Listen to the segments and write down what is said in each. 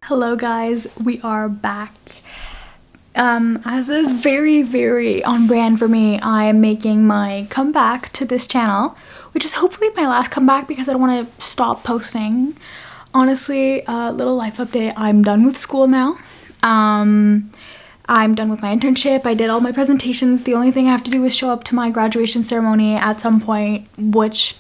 Hello guys, we are back. As is very on brand for me, I am making my comeback to this channel, which is hopefully my last comeback because I don't want to stop posting. Honestly, little life update, I'm done with school now. I'm done with my internship. I did all my presentations. The only thing I have to do is show up to my graduation ceremony at some point, which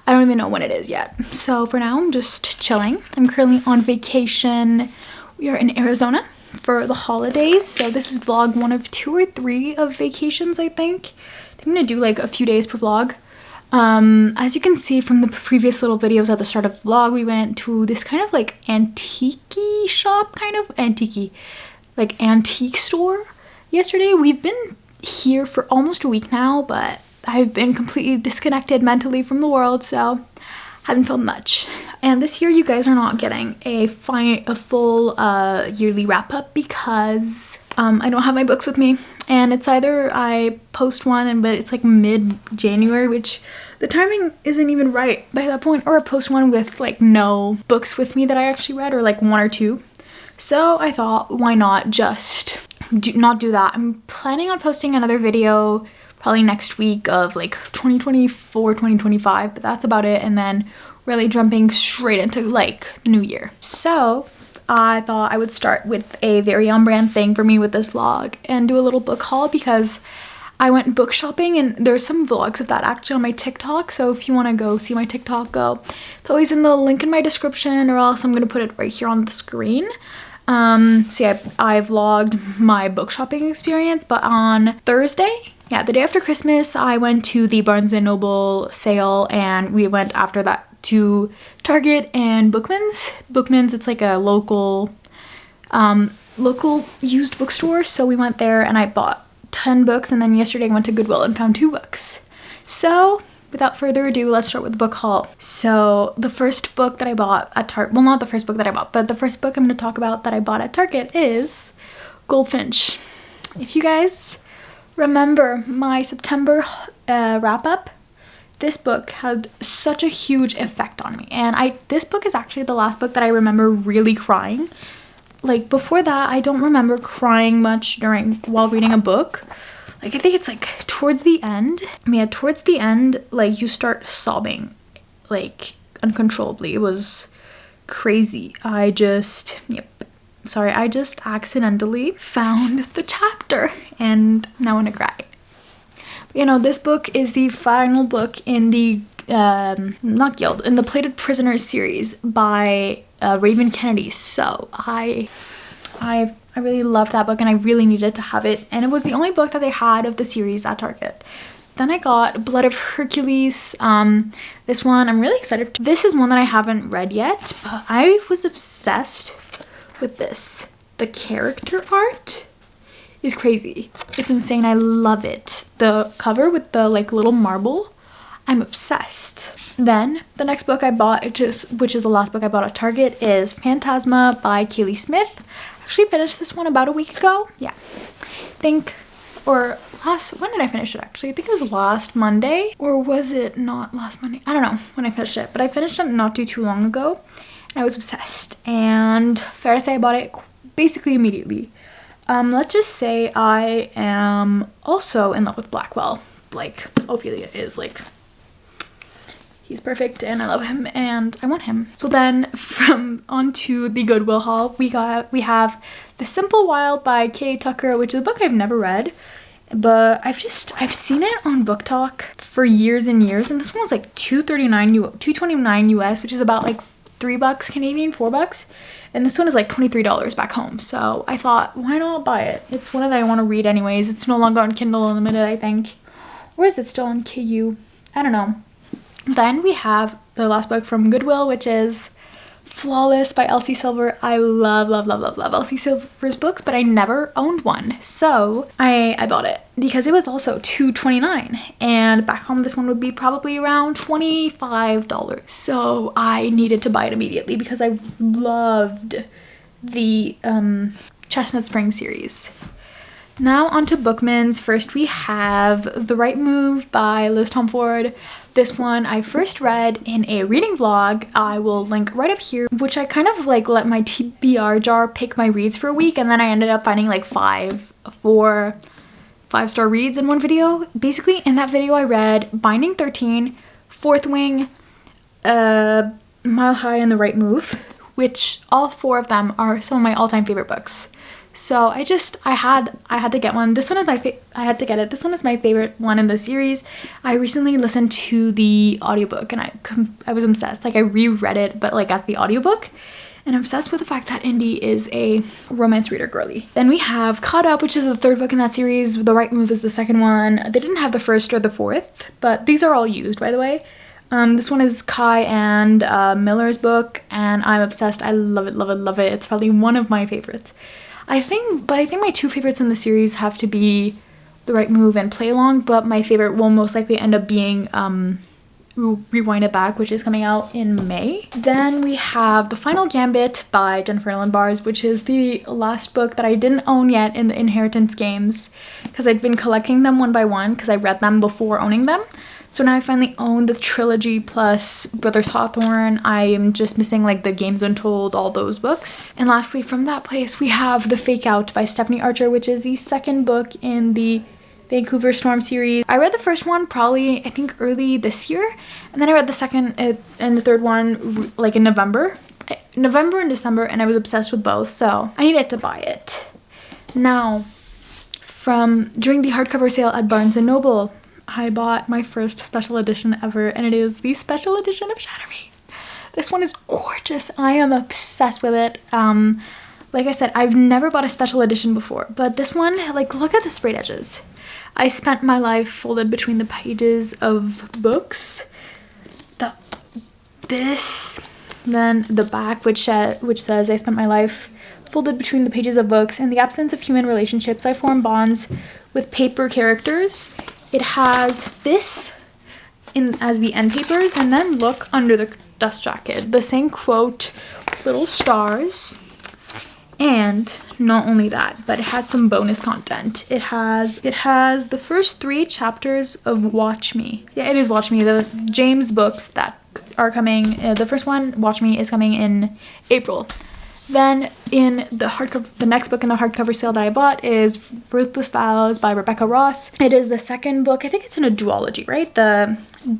I don't even know when it is yet. So for now, I'm just chilling. I'm currently on vacation. We are in Arizona for the holidays. So this is vlog 1 of 2 or 3 of vacations, I think. I'm gonna do like a few days per vlog. As you can see from the previous little videos at the start of the vlog, we went to this kind of like antique-y shop, like antique store yesterday. We've been here for almost a week now, but I've been completely disconnected mentally from the world, so haven't filmed much. And this year you guys are not getting a full yearly wrap-up because I don't have my books with me, and it's either I post one but it's like mid-January, which the timing isn't even right by that point, or I post one with like no books with me that I actually read, or like 1 or 2. So I thought, why not just not do that. I'm planning on posting another video probably next week of like 2024, 2025, but that's about it, and then really jumping straight into like the new year. So I thought I would start with a very on-brand thing for me with this vlog and do a little book haul, because I went book shopping, and there's some vlogs of that actually on my TikTok, so if you want to go see my TikTok, go. It's always in the link in my description, or else I'm gonna put it right here on the screen. So yeah, I vlogged my book shopping experience, but on Thursday, yeah, the day after Christmas, I went to the Barnes & Noble sale, and we went after that to Target and Bookman's. Bookman's, it's like a local used bookstore, so we went there and I bought 10 books, and then yesterday I went to Goodwill and found 2 books. So without further ado, let's start with the book haul. So the first book that I bought at Target, well, not the first book that I bought, but the first book I'm going to talk about that I bought at Target is Goldfinch. If you guys remember my September wrap-up, this book had such a huge effect on me, and this book is actually the last book that I remember really crying. Like before that, I don't remember crying much while reading a book. Like I think it's like towards the end. Towards the end, like you start sobbing like uncontrollably. It was crazy. I just accidentally found the chapter, and now I'm gonna cry. You know, this book is the final book in the in the Plated Prisoners series by Raven Kennedy. So I really loved that book, and I really needed to have it, and it was the only book that they had of the series at Target. Then I got Blood of Hercules. This one I'm really excited. This is one that I haven't read yet, but I was obsessed with this. The character art is crazy. It's insane. I love it. The cover with the like little marble, I'm obsessed. Then the next book I bought, which is the last book I bought at Target, is Phantasma by Kaylee Smith. I actually finished this one about a week ago. Yeah, when did I finish it actually? I think it was last Monday, or was it not last Monday? I don't know when I finished it, but I finished it not too long ago, and I was obsessed, and fair to say I bought it basically immediately. Let's just say I am also in love with Blackwell. Like Ophelia is like, he's perfect, and I love him, and I want him. So then from onto the Goodwill haul, we have The Simple Wild by Kay Tucker, which is a book I've never read, but I've seen it on Book Talk for years and years, and this one was like $2.29 US, which is about like $3 Canadian, $4, and this one is like $23 back home. So I thought, why not buy it? It's one that I want to read anyways. It's no longer on Kindle Unlimited, I think, or is it still on KU? I don't know. Then we have the last book from Goodwill, which is Flawless by Elsie Silver. I love Elsie Silver's books, but I never owned one, so I bought it because it was also $2.29, and back home this one would be probably around $25. So I needed to buy it immediately because I loved the Chestnut Spring series. Now onto Bookman's. First we have The Right Move by Liz Tomford. This one I first read in a reading vlog. I will link right up here, which I kind of like let my TBR jar pick my reads for a week, and then I ended up finding like 4 5-star reads in one video. Basically, in that video I read Binding 13, Fourth Wing, Mile High and the Right Move, which all 4 of them are some of my all-time favorite books. So I had to get one. This one is I had to get it. This one is my favorite one in the series. I recently listened to the audiobook and I was obsessed. Like, I reread it, but like as the audiobook. And I'm obsessed with the fact that Indy is a romance reader girly. Then we have Caught Up, which is the 3rd book in that series. The Right Move is the 2nd one. They didn't have the 1st or the 4th, but these are all used, by the way. This one is Kai and Miller's book, and I'm obsessed. I love it, love it, love it. It's probably one of my favorites. I think my 2 favorites in the series have to be The Right Move and Play Along, but my favorite will most likely end up being Rewind It Back, which is coming out in May. Then we have The Final Gambit by Jennifer Ellen Barnes, which is the last book that I didn't own yet in the Inheritance games, because I'd been collecting them one by one because I read them before owning them. So now I finally own the trilogy plus Brothers Hawthorne. I am just missing like the Games Untold, all those books. And lastly, from that place, we have The Fake Out by Stephanie Archer, which is the 2nd book in the Vancouver Storm series. I read the 1st one probably, I think, early this year, and then I read the 2nd and the 3rd one like in November and December, and I was obsessed with both, so I needed to buy it. Now, during the hardcover sale at Barnes & Noble, I bought my first special edition ever, and it is the special edition of Shatter Me. This one is gorgeous. I am obsessed with it. Like I said, I've never bought a special edition before, but this one, like, look at the sprayed edges. I spent my life folded between the pages of books. Then the back, which says, I spent my life folded between the pages of books. In the absence of human relationships, I form bonds with paper characters. It has this as the end papers, and then look under the dust jacket. The same quote with little stars. And not only that, but it has some bonus content. It has the first 3 chapters of Watch Me. Yeah, it is Watch Me, the James books that are coming. The first one, Watch Me, is coming in April. Then in the next book in the hardcover sale that I bought is Ruthless Vows by Rebecca Ross. It is the 2nd book. I think it's in a duology, right? The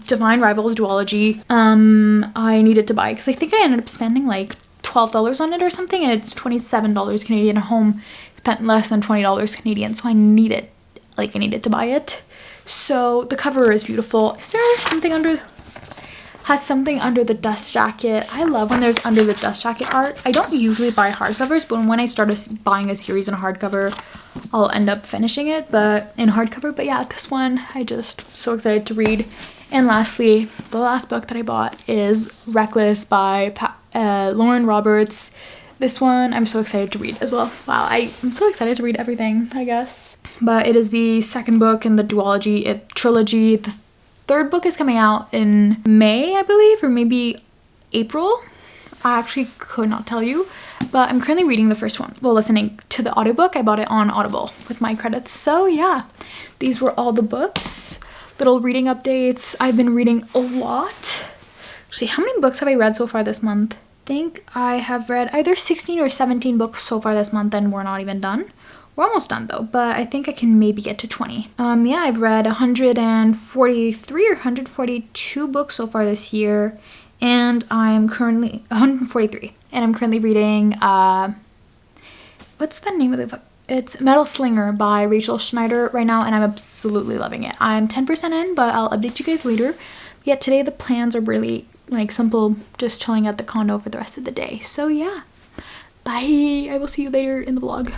Divine Rivals duology. I needed to buy because I think I ended up spending like $12 on it or something, and it's $27 Canadian. At home spent less than $20 Canadian, so I needed to buy it. So the cover is beautiful. Is there something has something under the dust jacket? I love when there's under the dust jacket art. I don't usually buy hardcovers, but when I started buying a series in a hardcover, I'll end up finishing it, but in hardcover. But yeah, this one I just so excited to read. And lastly, the last book that I bought is Reckless by Lauren Roberts. This one I'm so excited to read as well. Wow, I'm so excited to read everything, I guess. But it is the 2nd book in the duology trilogy. The 3rd book is coming out in May, I believe, or maybe April. I actually could not tell you, but I'm currently reading the 1st one. Well, listening to the audiobook. I bought it on Audible with my credits. So yeah, these were all the books. Little reading updates. I've been reading a lot. Actually, how many books have I read so far this month? I think I have read either 16 or 17 books so far this month, and we're not even done. We're almost done though, but I think I can maybe get to 20. Yeah, I've read 143 or 142 books so far this year, and I'm currently 143, and I'm currently reading what's the name of the book? It's Metal Slinger by Rachel Schneider right now, and I'm absolutely loving it. I'm 10% in, but I'll update you guys later. Yet today the plans are really like simple, just chilling at the condo for the rest of the day. So yeah, bye. I will see you later in the vlog.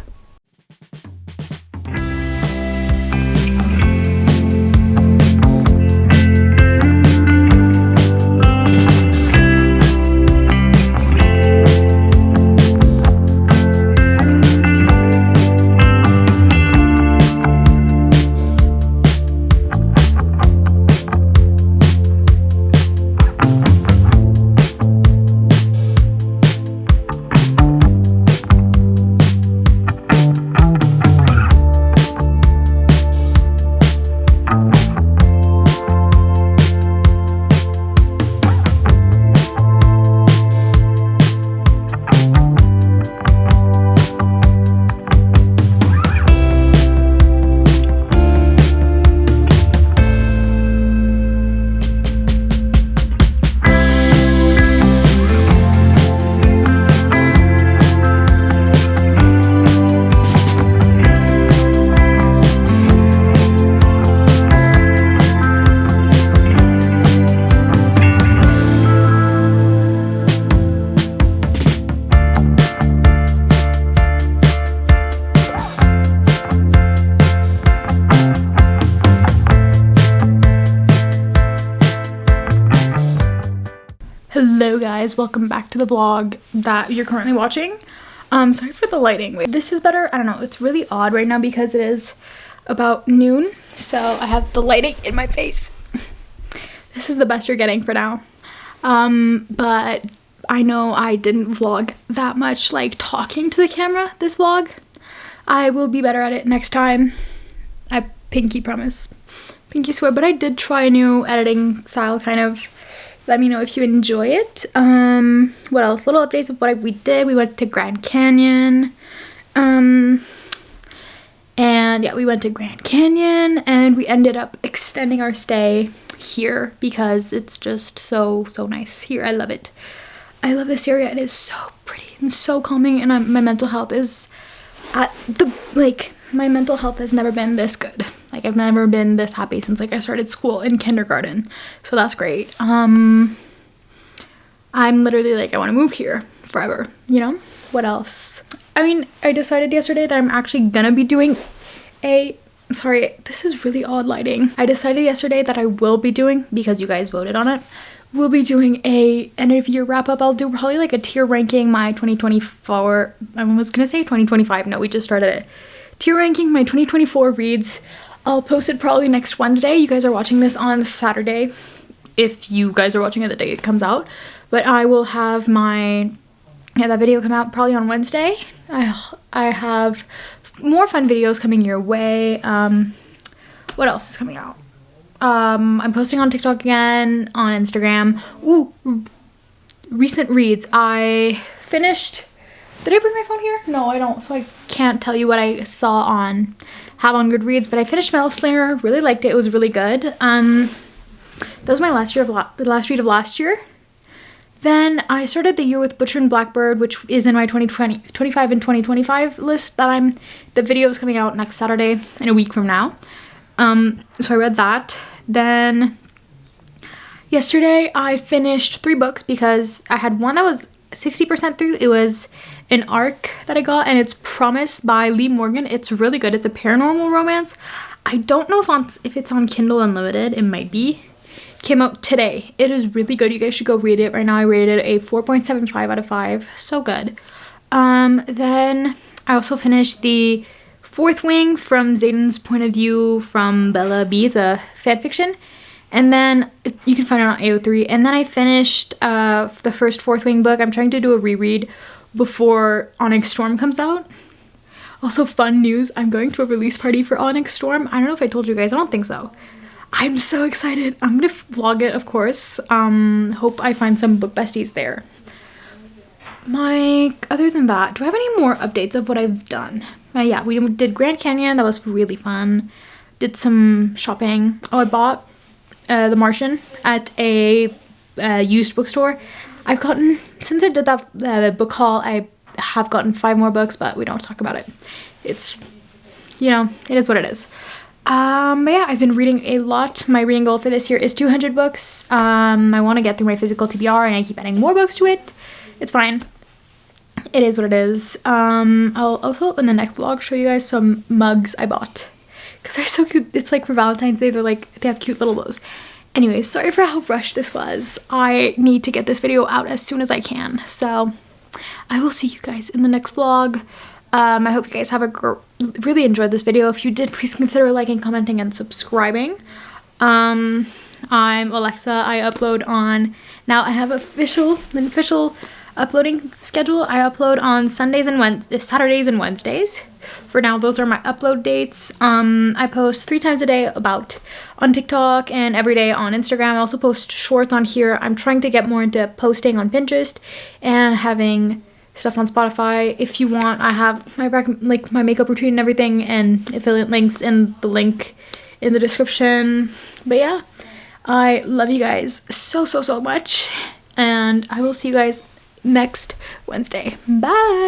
Hello guys, welcome back to the vlog that you're currently watching. Sorry for the lighting. Wait, this is better? I don't know, it's really odd right now because it is about noon, so I have the lighting in my face. This is the best you're getting for now. But I know I didn't vlog that much, like talking to the camera this vlog. I will be better at it next time. I pinky promise. Pinky swear, but I did try a new editing style, kind of. Let me know if you enjoy it. What else? Little updates of what we did. We went to Grand Canyon. And yeah, we went to Grand Canyon and we ended up extending our stay here because it's just so nice here. I love it. I love this area. It is so pretty and so calming, and my mental health is at the, like, my mental health has never been this good. Like, I've never been this happy since, like, I started school in kindergarten. So that's great. I'm literally like, I want to move here forever, you know? What else? I mean, I decided yesterday that I'm actually gonna be doing sorry, this is really odd lighting. I decided yesterday that I will be doing, because you guys voted on it, we'll be doing a end of year wrap up. I'll do probably like a tier ranking my 2024, I was gonna say 2025, no, we just started it. Tier ranking my 2024 reads. I'll post it probably next Wednesday. You guys are watching this on Saturday, if you guys are watching it the day it comes out. But I will have that video come out probably on Wednesday. I have more fun videos coming your way. What else is coming out? I'm posting on TikTok again, on Instagram. Ooh, recent reads. I finished. Did I bring my phone here? No, I don't, so I can't tell you what I have on Goodreads, but I finished Metal Slinger, really liked it, it was really good. That was my last read of last year. Then I started the year with Butcher and Blackbird, which is in my 2025 and 2025 list that the video is coming out next Saturday in a week from now. So I read that. Then yesterday I finished 3 books because I had one that was 60% through. It was an arc that I got, and it's Promise by Lee Morgan. It's really good. It's a paranormal romance. I don't know if it's on Kindle Unlimited. It might be. Came out today. It is really good. You guys should go read it. Right now I rated it a 4.75 out of 5. So good. Then I also finished the Fourth Wing from Zayden's point of view from Bella B. It's a fanfiction. And then you can find it on AO3. And then I finished the first Fourth Wing book. I'm trying to do a reread before Onyx Storm comes out. Also, fun news, I'm going to a release party for Onyx Storm. I don't know if I told you guys. I don't think so. I'm so excited. I'm gonna vlog it, of course. Hope I find some book besties there. Other than that, do I have any more updates of what I've done? Yeah, we did Grand Canyon. That was really fun. Did some shopping. Oh, I bought The Martian at a used bookstore. I've gotten, since I did that book haul, I have gotten 5 more books, but we don't talk about it. It's, you know, it is what it is. But yeah, I've been reading a lot. My reading goal for this year is 200 books. I want to get through my physical TBR, and I keep adding more books to it. It's fine. It is what it is. I'll also, in the next vlog, show you guys some mugs I bought, because they're so cute. It's like for Valentine's Day. They have cute little bows. Anyways, sorry for how rushed this was. I need to get this video out as soon as I can. So I will see you guys in the next vlog. I hope you guys have really enjoyed this video. If you did, please consider liking, commenting, and subscribing. I'm Alexa. I upload on, now I have an official uploading schedule. I upload on Saturdays and Wednesdays. For now, those are my upload dates. I post 3 times a day on TikTok and every day on Instagram. I also post shorts on here. I'm trying to get more into posting on Pinterest and having stuff on Spotify. If you want, I have my makeup routine and everything, and affiliate links in the link in the description. But yeah, I love you guys so much, and I will see you guys next Wednesday. Bye.